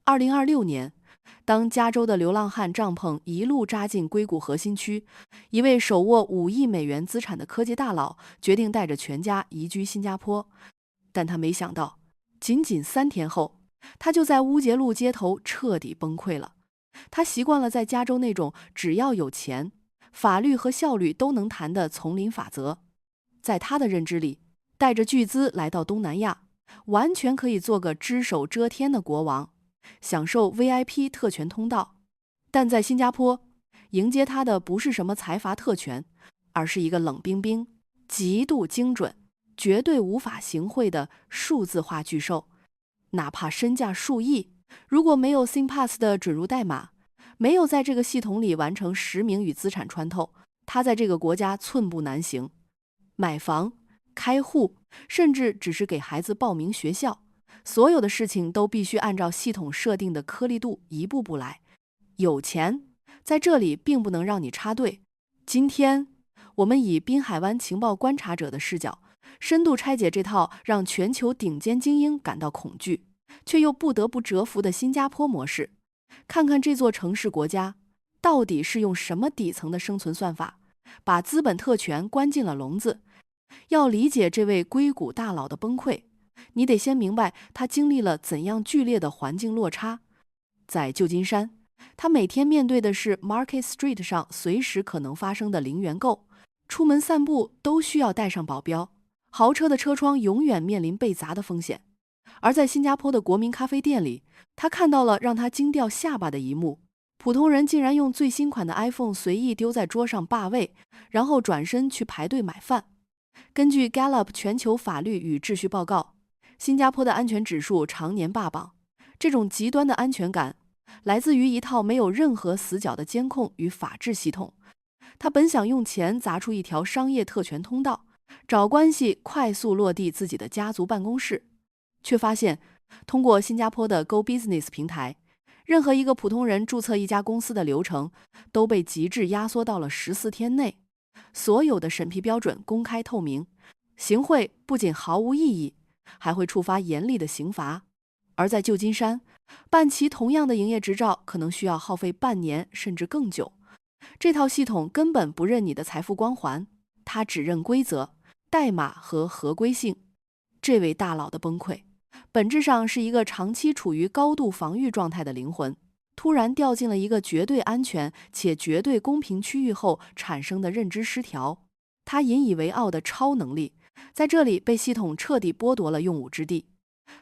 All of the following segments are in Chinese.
2026年，当加州的流浪汉帐篷一路扎进硅谷核心区，一位手握$5亿资产的科技大佬决定带着全家移居新加坡。但他没想到，仅仅3天后，他就在乌节路街头彻底崩溃了。他习惯了在加州那种只要有钱，法律和效率都能谈的丛林法则。在他的认知里，带着巨资来到东南亚，完全可以做个只手遮天的国王，享受 VIP 特权通道。但在新加坡，迎接他的不是什么财阀特权，而是一个冷冰冰、极度精准、绝对无法行贿的数字化巨兽。哪怕身价数亿，如果没有 SingPass 的准入代码，没有在这个系统里完成实名与资产穿透，他在这个国家寸步难行。买房、开户，甚至只是给孩子报名学校，所有的事情都必须按照系统设定的颗粒度一步步来。有钱在这里并不能让你插队。今天我们以滨海湾情报观察者的视角，深度拆解这套让全球顶尖精英感到恐惧，却又不得不折服的新加坡模式，看看这座城市国家到底是用什么底层的生存算法，把资本特权关进了笼子。要理解这位硅谷大佬的崩溃，你得先明白他经历了怎样剧烈的环境落差。在旧金山，他每天面对的是 Market Street 上随时可能发生的零元购，出门散步都需要带上保镖，豪车的车窗永远面临被砸的风险。而在新加坡的国民咖啡店里，他看到了让他惊掉下巴的一幕，普通人竟然用最新款的 iPhone 随意丢在桌上霸位，然后转身去排队买饭。根据 Gallup 全球法律与秩序报告，新加坡的安全指数常年霸榜。这种极端的安全感来自于一套没有任何死角的监控与法治系统。他本想用钱砸出一条商业特权通道，找关系快速落地自己的家族办公室，却发现通过新加坡的 Go Business 平台，任何一个普通人注册一家公司的流程都被极致压缩到了14天内。所有的审批标准公开透明，行贿不仅毫无意义，还会触发严厉的刑罚。而在旧金山，办齐同样的营业执照可能需要耗费半年甚至更久。这套系统根本不认你的财富光环，它只认规则、代码和合规性。这位大佬的崩溃，本质上是一个长期处于高度防御状态的灵魂突然掉进了一个绝对安全且绝对公平区域后产生的认知失调。他引以为傲的超能力，在这里被系统彻底剥夺了用武之地。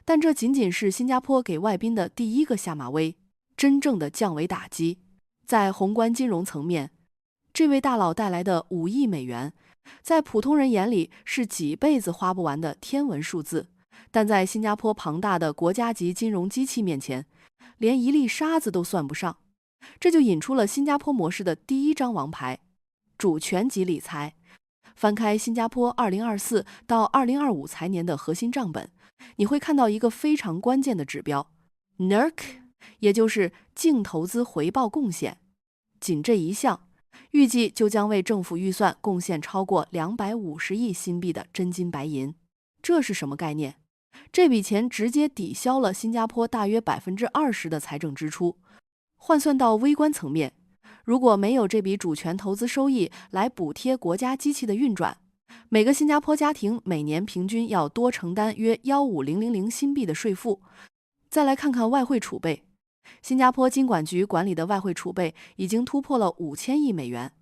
但这仅仅是新加坡给外宾的第一个下马威，真正的降维打击。在宏观金融层面，这位大佬带来的$5亿，在普通人眼里是几辈子花不完的天文数字，但在新加坡庞大的国家级金融机器面前，连一粒沙子都算不上。这就引出了新加坡模式的第一张王牌：主权级理财。翻开新加坡2024到2025财年的核心账本，你会看到一个非常关键的指标 NERC， 也就是净投资回报贡献。仅这一项，预计就将为政府预算贡献超过250亿新币的真金白银。这是什么概念？这笔钱直接抵消了新加坡大约20%的财政支出。换算到微观层面，如果没有这笔主权投资收益来补贴国家机器的运转，每个新加坡家庭每年平均要多承担约15000新币的税负。再来看看外汇储备，新加坡金管局管理的外汇储备已经突破了5000亿美元。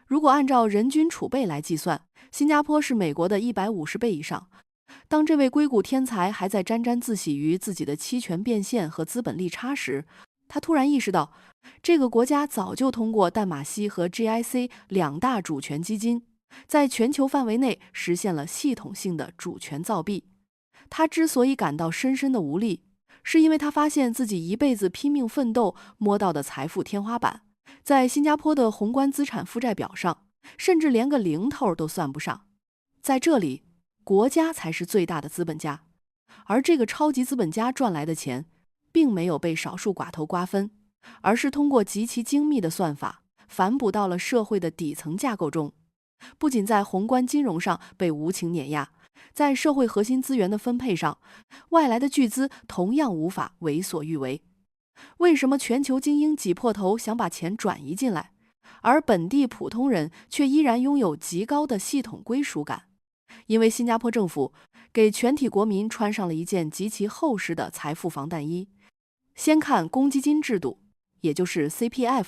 如果按照人均储备来计算，新加坡是美国的150倍以上。当这位硅谷天才还在沾沾自喜于自己的期权变现和资本利差时，他突然意识到，这个国家早就通过淡马锡和 GIC 两大主权基金，在全球范围内实现了系统性的主权造币。他之所以感到深深的无力，是因为他发现自己一辈子拼命奋斗摸到的财富天花板，在新加坡的宏观资产负债表上，甚至连个零头都算不上。在这里，国家才是最大的资本家，而这个超级资本家赚来的钱，并没有被少数寡头瓜分，而是通过极其精密的算法，反哺到了社会的底层架构中。不仅在宏观金融上被无情碾压，在社会核心资源的分配上，外来的巨资同样无法为所欲为。为什么全球精英挤破头想把钱转移进来，而本地普通人却依然拥有极高的系统归属感？因为新加坡政府给全体国民穿上了一件极其厚实的财富防弹衣。先看公积金制度，也就是 CPF。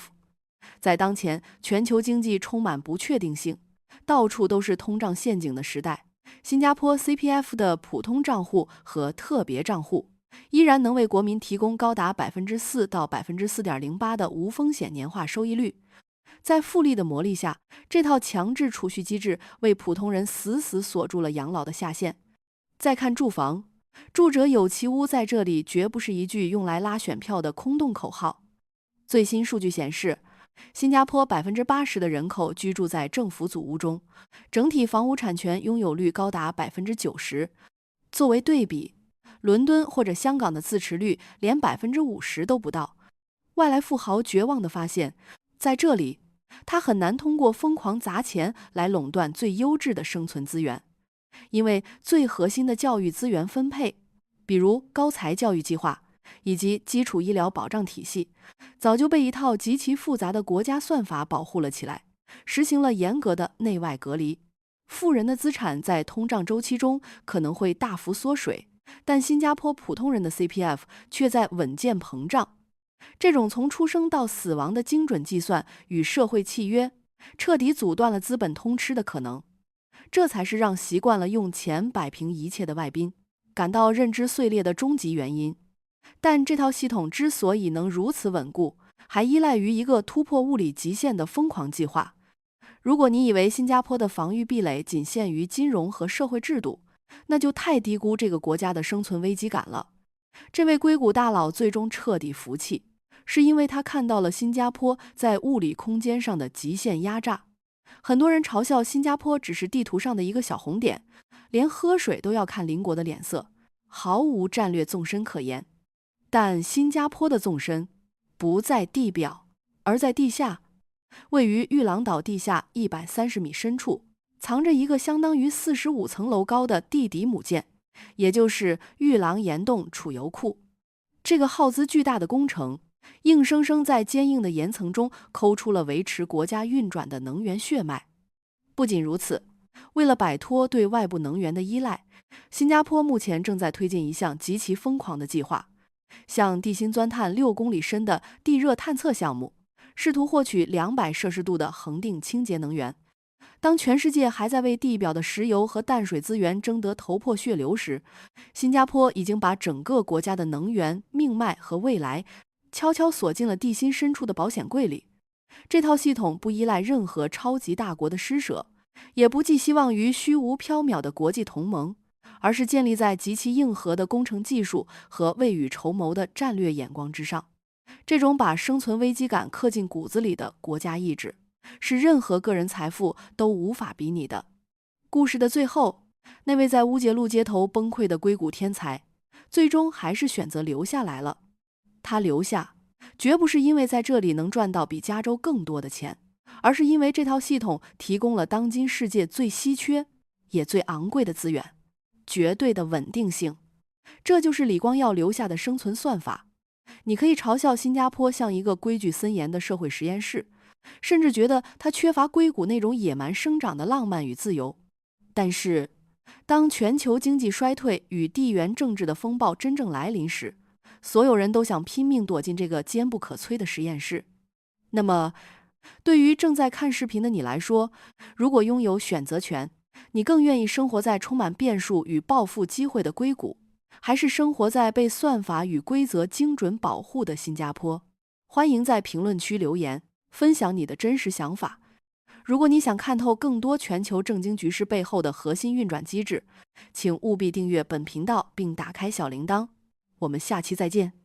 在当前全球经济充满不确定性，到处都是通胀陷阱的时代，新加坡 CPF 的普通账户和特别账户依然能为国民提供高达 4%到 4.08% 的无风险年化收益率。在复利的魔力下，这套强制储蓄机制为普通人死死锁住了养老的下限。再看住房，住者有其屋在这里绝不是一句用来拉选票的空洞口号。最新数据显示，新加坡 80% 的人口居住在政府组屋中，整体房屋产权拥有率高达 90%。 作为对比，伦敦或者香港的自持率连 50% 都不到。外来富豪绝望地发现，在这里他很难通过疯狂砸钱来垄断最优质的生存资源，因为最核心的教育资源分配，比如高才教育计划以及基础医疗保障体系，早就被一套极其复杂的国家算法保护了起来，实行了严格的内外隔离。富人的资产在通胀周期中可能会大幅缩水，但新加坡普通人的 CPF 却在稳健膨胀。这种从出生到死亡的精准计算与社会契约，彻底阻断了资本通吃的可能。这才是让习惯了用钱摆平一切的外宾感到认知碎裂的终极原因。但这套系统之所以能如此稳固，还依赖于一个突破物理极限的疯狂计划。如果你以为新加坡的防御壁垒仅限于金融和社会制度，那就太低估这个国家的生存危机感了。这位硅谷大佬最终彻底服气，是因为他看到了新加坡在物理空间上的极限压榨。很多人嘲笑新加坡只是地图上的一个小红点，连喝水都要看邻国的脸色，毫无战略纵深可言。但新加坡的纵深不在地表，而在地下。位于玉郎岛地下130米深处，藏着一个相当于45层楼高的地底母舰，也就是玉郎岩洞储油库。这个耗资巨大的工程，硬生生在坚硬的岩层中抠出了维持国家运转的能源血脉。不仅如此，为了摆脱对外部能源的依赖，新加坡目前正在推进一项极其疯狂的计划，向地心钻探6公里深的地热探测项目，试图获取200摄氏度的恒定清洁能源。当全世界还在为地表的石油和淡水资源争得头破血流时，新加坡已经把整个国家的能源、命脉和未来悄悄锁进了地心深处的保险柜里。这套系统不依赖任何超级大国的施舍，也不寄希望于虚无缥缈的国际同盟，而是建立在极其硬核的工程技术和未雨绸缪的战略眼光之上。这种把生存危机感刻进骨子里的国家意志，是任何个人财富都无法比拟的。故事的最后，那位在乌节路街头崩溃的硅谷天才，最终还是选择留下来了。他留下，绝不是因为在这里能赚到比加州更多的钱，而是因为这套系统提供了当今世界最稀缺也最昂贵的资源——绝对的稳定性。这就是李光耀留下的生存算法。你可以嘲笑新加坡像一个规矩森严的社会实验室，甚至觉得它缺乏硅谷那种野蛮生长的浪漫与自由。但是，当全球经济衰退与地缘政治的风暴真正来临时，所有人都想拼命躲进这个坚不可摧的实验室。那么，对于正在看视频的你来说，如果拥有选择权，你更愿意生活在充满变数与暴富机会的硅谷，还是生活在被算法与规则精准保护的新加坡？欢迎在评论区留言，分享你的真实想法。如果你想看透更多全球政经局势背后的核心运转机制，请务必订阅本频道并打开小铃铛。我们下期再见。